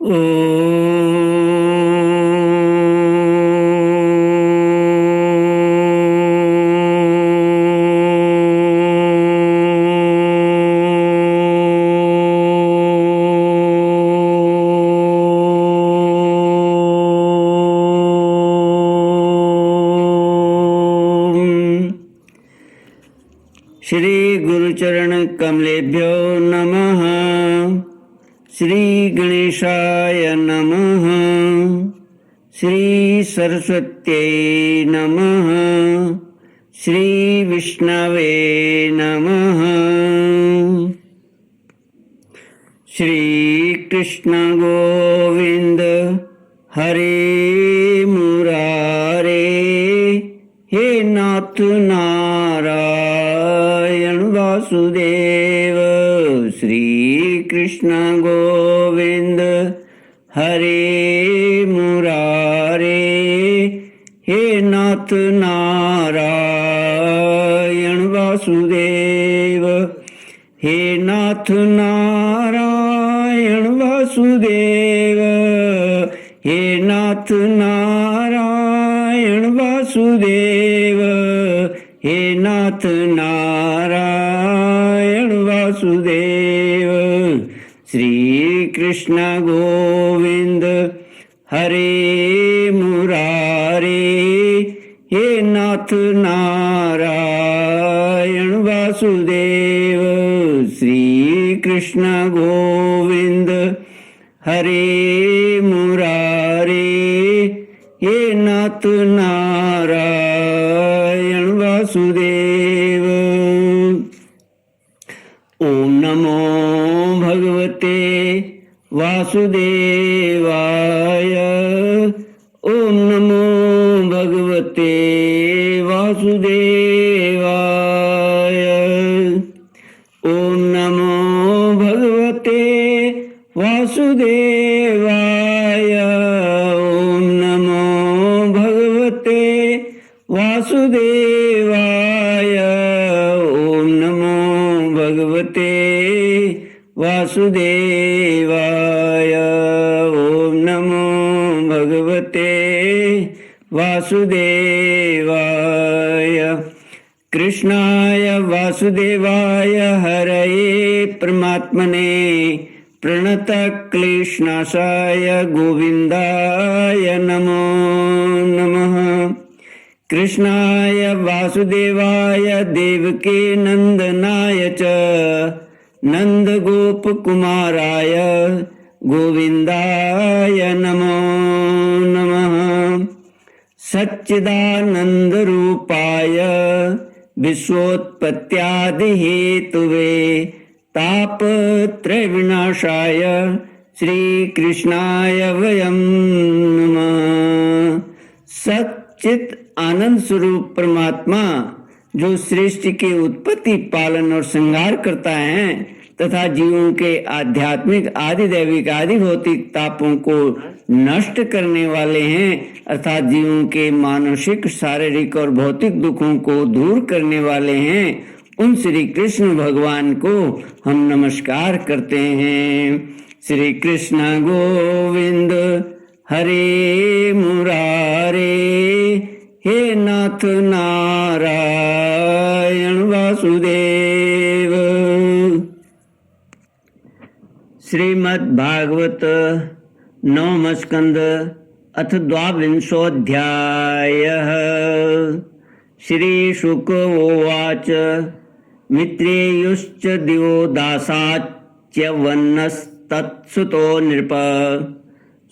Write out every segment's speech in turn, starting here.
श्री गुरुचरण कमलेभ्यो नमः। श्री गणेशाय नमः। श्री सरस्वत्यै नमः। श्री विष्णवे नमः। श्री कृष्ण गोविंद हरे मुरारे, हे नाथ नारायण वासुदेव। श्री कृष्ण गोविंद हरे मुरारे, हे नाथ नारायण वासुदेव। हे नाथ नारायण वासुदेव। हे नाथ नारायण वासुदेव। हे नाथ नारायण वासुदेव। श्री कृष्ण गोविंद हरे मुरारे, हे नाथ नारायण वासुदेव। श्री कृष्ण गोविंद हरे मुरारे, हे नाथ नारायण वासुदेव। ओम नमो भगवते वासुदेवाय। ओम नमो भगवते वासुदेवाय। ओम नमो भगवते वासुदेवाय। ओम नमो भगवते वासुदेवाय। ओम नमो भगवते वासुदेवाय। ओम नमो भगवते वासुदेवाय। कृष्णाय वासुदेवाय हरये परमात्मने प्रणतक्लेशनाशाय गोविन्दाय नमो नमः। कृष्णाय वासुदेवाय देवकी नन्दनाय च नन्दगोपकुमाराय गोविन्दाय नमो नमः। सच्चिदानन्दरूपाय विश्वोत्पत्त्यादिहेतुवे तापत्रयविनाशाय श्रीकृष्णाय वयं नमः। सच्चित आनंद स्वरूप परमात्मा जो सृष्टि की उत्पत्ति, पालन और संहार करता है तथा जीवों के आध्यात्मिक, आदि दैविक, आदि भौतिक तापों को नष्ट करने वाले हैं, अर्थात जीवों के मानसिक, शारीरिक और भौतिक दुखों को दूर करने वाले हैं, उन श्री कृष्ण भगवान को हम नमस्कार करते हैं। श्री कृष्ण गोविंद हरे मुरारे, हे नाथ नारायण वासुदेव। श्रीमद् भागवत नवम स्कंद अथ द्वाविंशोऽध्यायः। श्री शुक उवाच मित्रेयुश्च दिवो दासाच्यवन्नस्तत्सुतो नृप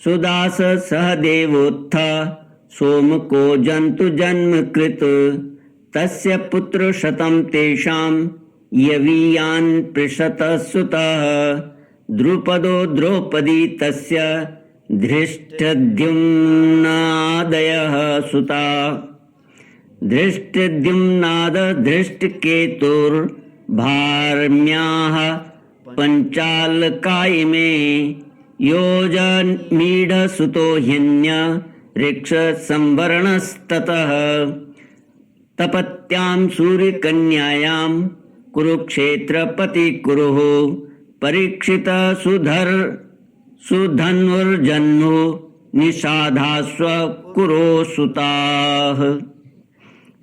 सुदास सहदेवोत्थ सोमको जन्तु जन्मकृत तस्य पुत्र शतं तेषां यवीयान् पृषतः सुतः द्रुपदो द्रौपदी तस्य धृष्टद्युम्नादयः सुता धृष्टद्युम्नाद धृष्टकेतुर्भार्म्याः पञ्चालकायिमे योजमीढसुतो ह्यन्य ऋक्ष संवरणस्ततः तपत्यां सूर्यकन्यायां कुरुक्षेत्रपति कुरुः परीक्षित सुधन्वर्जन्यो निषाधास्व कुरो सुताः।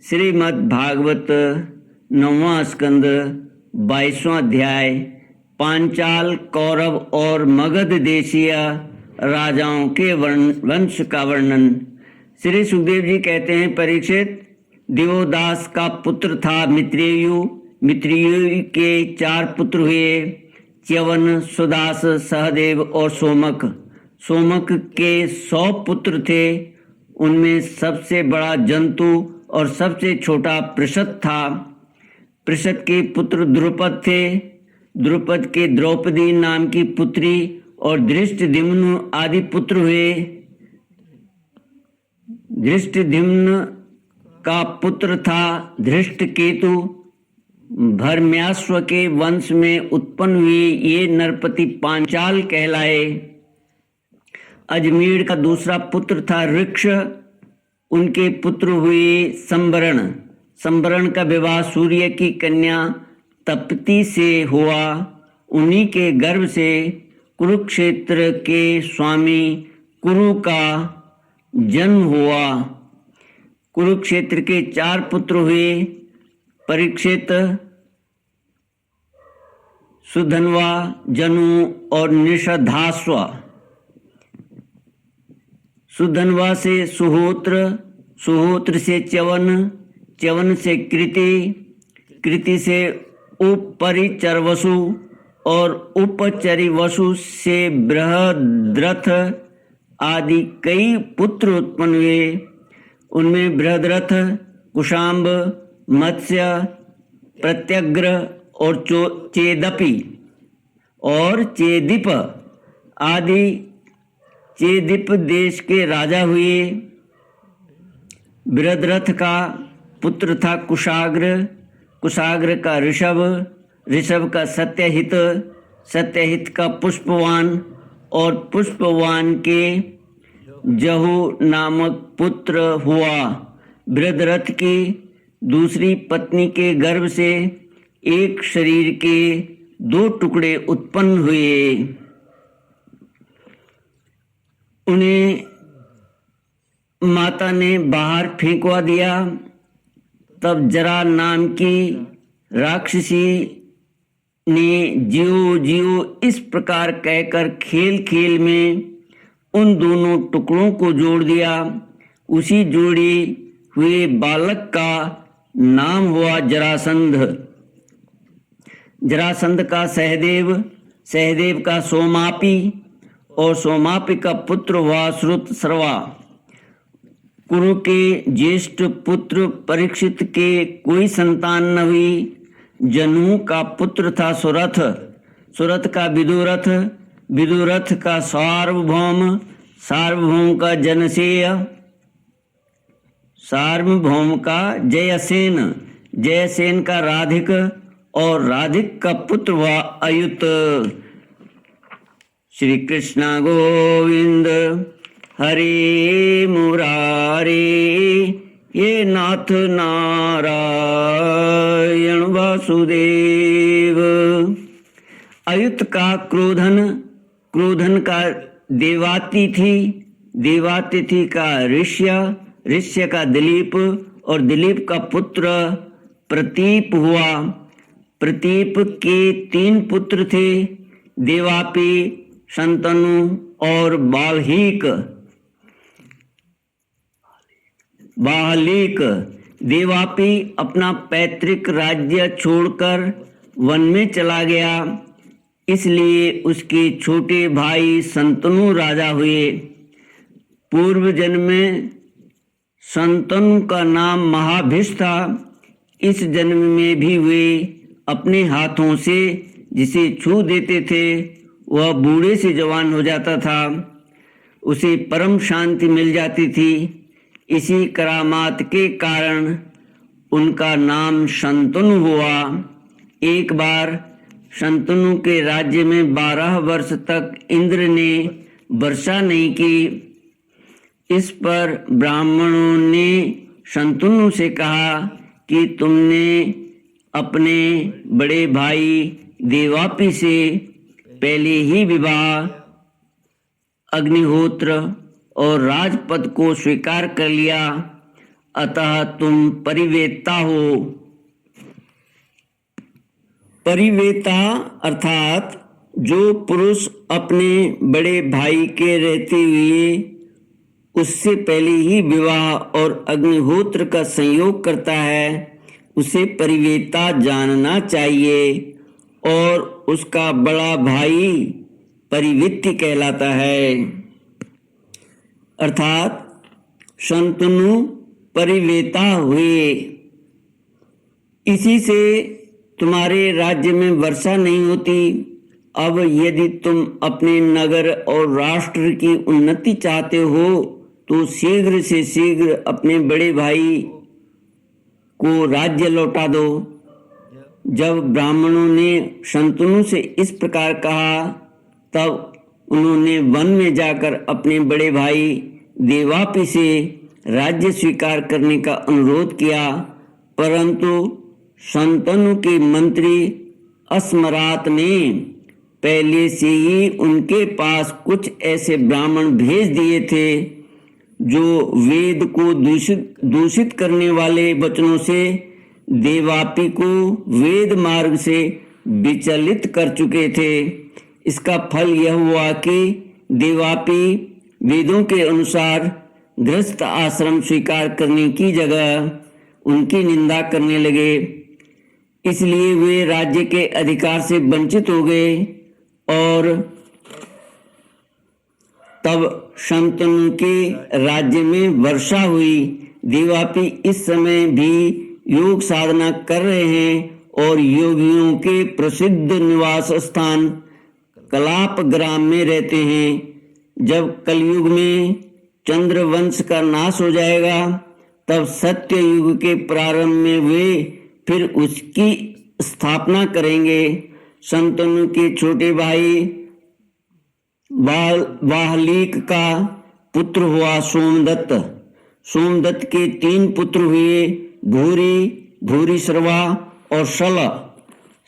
श्रीमद् भागवत 9वां स्कंद 22वां अध्याय। पांचाल, कौरव और मगध देशीय राजाओं के वंश का वर्णन। श्री सुखदेव जी कहते हैं, परीक्षित, दिवोदास का पुत्र था मित्रेयु। मित्रेयु के 4 पुत्र हुए, च्यवन, सुदास, सहदेव और सोमक। सोमक के 100 पुत्र थे। उनमें सबसे बड़ा जंतु और सबसे छोटा पृषद था। पृषद के पुत्र द्रुपद थे। द्रुपद के द्रौपदी नाम की पुत्री और धृष्टद्युम्न आदि पुत्र हुए। धृष्टद्युम्न का पुत्र था धृष्टकेतु। भरम्याश्व के वंश में उत्पन्न हुए ये नरपति पांचाल कहलाए। अजमेर का दूसरा पुत्र था ऋक्ष। उनके पुत्र हुए संवरण। संवरण का विवाह सूर्य की कन्या तप्ती से हुआ। उन्हीं के गर्भ से कुरुक्षेत्र के स्वामी कुरु का जन्म हुआ। कुरुक्षेत्र के 4 पुत्र हुए, परीक्षित, सुधन्वा, जनु और निषधास्व। सुधन्वा से सुहोत्र, सुहोत्र से च्यवन, च्यवन से कृति, कृति से उपरिचरवसु और उपचरिवसु से बृहद्रथ आदि कई पुत्र उत्पन्न हुए। उनमें बृहद्रथ, कुशाम्ब, मत्स्य, प्रत्यग्र और चेदपि और चेदिप आदि चेदिप देश के राजा हुए। बृहद्रथ का पुत्र था कुशाग्र, कुशाग्र का ऋषभ, ऋषभ का सत्यहित, सत्यहित का पुष्पवान और पुष्पवान के जहु नामक पुत्र हुआ। बृहद्रथ की दूसरी पत्नी के गर्भ से एक शरीर के 2 टुकड़े उत्पन्न हुए। उन्हें माता ने बाहर फेंकवा दिया। तब जरा नाम की राक्षसी ने जियो जियो इस प्रकार कहकर खेल खेल में उन दोनों टुकड़ों को जोड़ दिया। उसी जोड़े हुए बालक का नाम हुआ जरासंध। जरासंध का सहदेव, सहदेव का सोमापी और सोमापी का पुत्र हुआ श्रुतश्रवा। कुरु के ज्येष्ठ पुत्र परीक्षित के कोई संतान न हुई। जनु का पुत्र था सुरथ, सुरथ का विदुरथ, विदुरथ का सार्वभौम, सार्वभौम का जनसेय, सार्वभौम का जयसेन, जयसेन का राधिक और राधिक का पुत्र हुआ अयुत। श्री कृष्ण गोविंद हरे मुरारे, ये नाथ नारायण वासुदेव। अयुत का क्रोधन, क्रोधन का देवाती थी, देवातिथि का ऋष्य, ऋष्य का दिलीप और दिलीप का पुत्र प्रतीप हुआ। प्रतीप के 3 पुत्र थे, देवापी, शंतनु और बाल्हीक। बाल्हीक देवापी अपना पैतृक राज्य छोड़कर वन में चला गया, इसलिए उसके छोटे भाई शंतनु राजा हुए। पूर्व जन्म में शंतनु का नाम महाभिष था। इस जन्म में भी वे अपने हाथों से जिसे छू देते थे वह बूढ़े से जवान हो जाता था, उसे परम शांति मिल जाती थी। इसी करामात के कारण उनका नाम शंतनु हुआ। एक बार शंतनु के राज्य में 12 वर्ष तक इंद्र ने वर्षा नहीं की। इस पर ब्राह्मणों ने शंतनु से कहा कि तुमने अपने बड़े भाई देवापी से पहले ही विवाह अग्निहोत्र और राजपद को स्वीकार कर लिया, अतः तुम परिवेता हो। परिवेता अर्थात जो पुरुष अपने बड़े भाई के रहते हुए उससे पहले ही विवाह और अग्निहोत्र का संयोग करता है, उसे परिवेता जानना चाहिए और उसका बड़ा भाई परिवित्य कहलाता है। अर्थात शंतनु परिवेता हुए। इसी से तुम्हारे राज्य में वर्षा नहीं होती। अब यदि तुम अपने नगर और राष्ट्र की उन्नति चाहते हो तो शीघ्र से शीघ्र अपने बड़े भाई को राज्य लौटा दो। जब ब्राह्मणों ने शंतनु से इस प्रकार कहा, तब उन्होंने वन में जाकर अपने बड़े भाई देवापि से राज्य स्वीकार करने का अनुरोध किया, परंतु शंतनु के मंत्री अस्मरात ने पहले से ही उनके पास कुछ ऐसे ब्राह्मण भेज दिए थे जो वेद को दूषित करने वाले वचनों से देवापि को वेद मार्ग से विचलित कर चुके थे। इसका फल यह हुआ कि देवापि वेदों के अनुसार गृहस्थ आश्रम स्वीकार करने की जगह उनकी निंदा करने लगे। इसलिए वे राज्य के अधिकार से वंचित हो गए और तब शंतनु के राज्य में वर्षा हुई। देवापि इस समय भी योग साधना कर रहे हैं और योगियों के प्रसिद्ध निवास स्थान कलाप ग्राम में रहते हैं। जब कलयुग में चंद्रवंश का नाश हो जाएगा, तब सत्य युग के प्रारंभ में वे फिर उसकी स्थापना करेंगे। शंतनु के छोटे भाई वाहलीक का पुत्र हुआ सोमदत्त। सोमदत्त के 3 पुत्र हुए, भूरी, भूरिश्रवा और शल।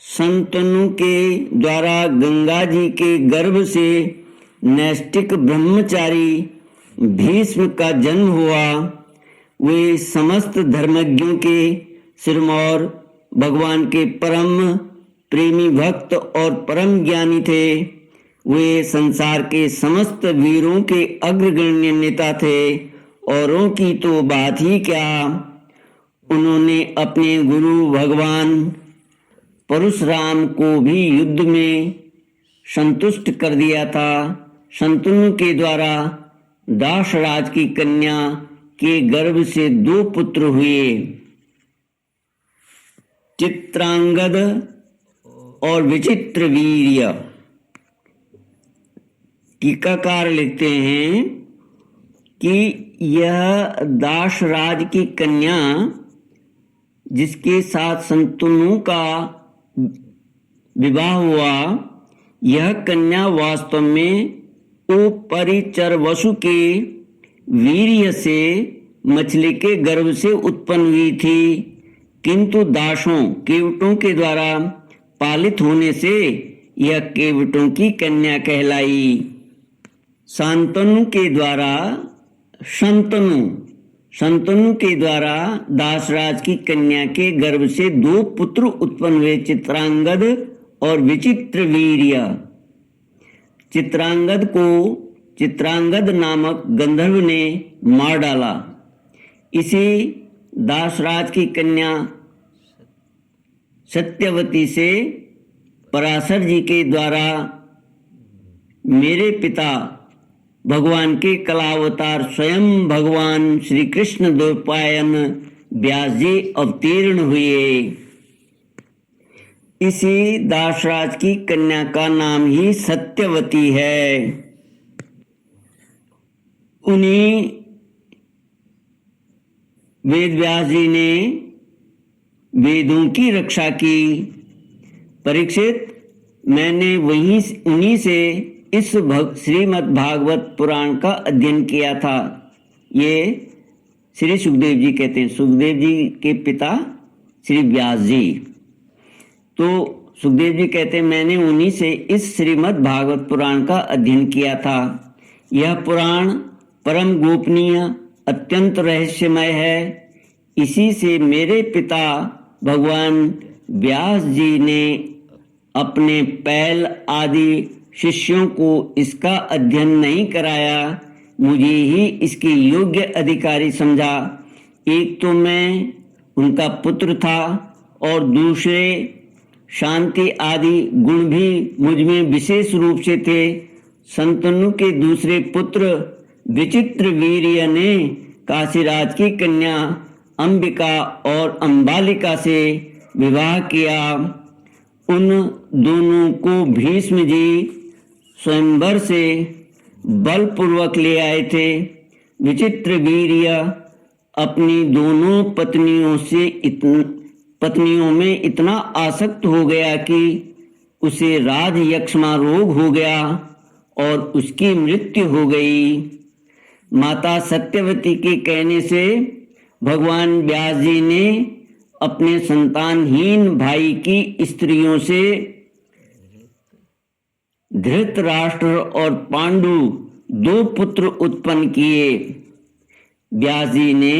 शंतनु के द्वारा गंगा जी के गर्भ से नैष्टिक ब्रह्मचारी भीष्म का जन्म हुआ। वे समस्त धर्मज्ञों के सिरमौर, भगवान के परम प्रेमी भक्त और परम ज्ञानी थे। वे संसार के समस्त वीरों के अग्रगण्य नेता थे। औरों की तो बात ही क्या, उन्होंने अपने गुरु भगवान परशुराम को भी युद्ध में संतुष्ट कर दिया था। शंतनु के द्वारा दासराज की कन्या के गर्भ से 2 पुत्र हुए, चित्रांगद और विचित्र वीर्य। टीकाकार लिखते हैं कि यह दासराज की कन्या जिसके साथ शंतनु का विवाह हुआ, यह कन्या वास्तव में उपरिचर वसु के वीर्य से मछली के गर्भ से उत्पन्न हुई थी, किंतु दासों केवटों के द्वारा पालित होने से यह केवटों की कन्या कहलाई। शंतनु के द्वारा शंतनु के द्वारा दासराज की कन्या के गर्भ से 2 पुत्र उत्पन्न हुए, चित्रांगद और विचित्र वीर्य। चित्रांगद को चित्रांगद नामक गंधर्व ने मार डाला। इसी दासराज की कन्या सत्यवती से पराशर जी के द्वारा मेरे पिता भगवान के कलावतार स्वयं भगवान श्री कृष्ण द्वैपायन व्यास जी अवतीर्ण हुए। इसी दासराज की कन्या का नाम ही सत्यवती है। उन्हीं वेद व्यास जी ने वेदों की रक्षा की। परीक्षित, मैंने उन्हीं से इस श्रीमद् भागवत पुराण का अध्ययन किया था। ये श्री सुखदेव जी कहते हैं, सुखदेव जी के पिता श्री व्यास जी। तो सुखदेव जी कहते हैं मैंने उन्हीं से इस श्रीमद् भागवत पुराण का अध्ययन किया था। यह पुराण परम गोपनीय, अत्यंत रहस्यमय है। इसी से मेरे पिता भगवान व्यास जी ने अपने पैल आदि शिष्यों को इसका अध्ययन नहीं कराया, मुझे ही इसके योग्य अधिकारी समझा। एक तो मैं उनका पुत्र था और दूसरे शांति आदि गुण भी मुझ में विशेष रूप से थे। संतनु के दूसरे पुत्र विचित्र वीर्य ने काशीराज की कन्या अंबिका और अंबालिका से विवाह किया। उन दोनों को भीष्म जी स्वयंवर से बलपूर्वक ले आए थे। विचित्र वीर्य अपनी दोनों पत्नियों में इतना आसक्त हो गया कि उसे राज यक्ष्मा रोग हो गया और उसकी मृत्यु हो गई। माता सत्यवती के कहने से भगवान व्यास जी ने अपने संतानहीन भाई की स्त्रियों से धृतराष्ट्र और पांडु 2 पुत्र उत्पन्न किए। व्यास जी ने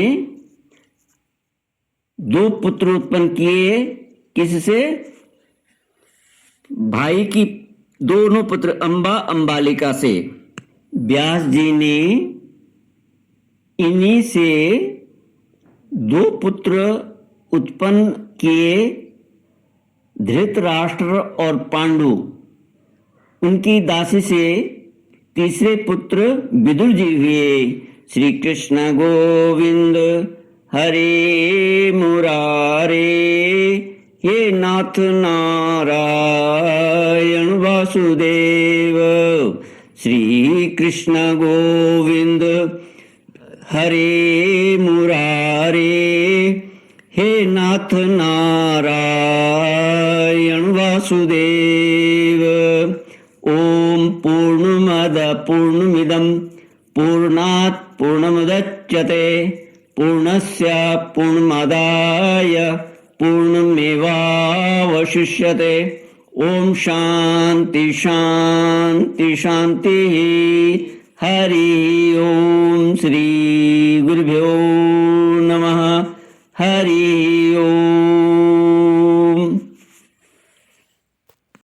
2 पुत्र उत्पन्न किए। किससे? भाई की दोनों पुत्र अंबा अंबालिका से। व्यास जी ने इन्हीं से 2 पुत्र उत्पन्न किए, धृतराष्ट्र और पांडु। उनकी दासी से तीसरे पुत्र विदुर जी हुए। श्री कृष्ण गोविंद हरे मुरारे, हे नाथ नारायण वासुदेव। श्री कृष्ण गोविंद हरे मुरारे, हे नाथ नारायण वासुदेव। ओम पूर्णमद पूर्णमिदं पूर्णात् पूर्णमुदच्यते पूर्णस्य पूर्णमादाय पूर्णमेवावशिष्यते। ओम शांति शांति शांति। हरि ओम। श्री गुरुभ्यो नमः। हरि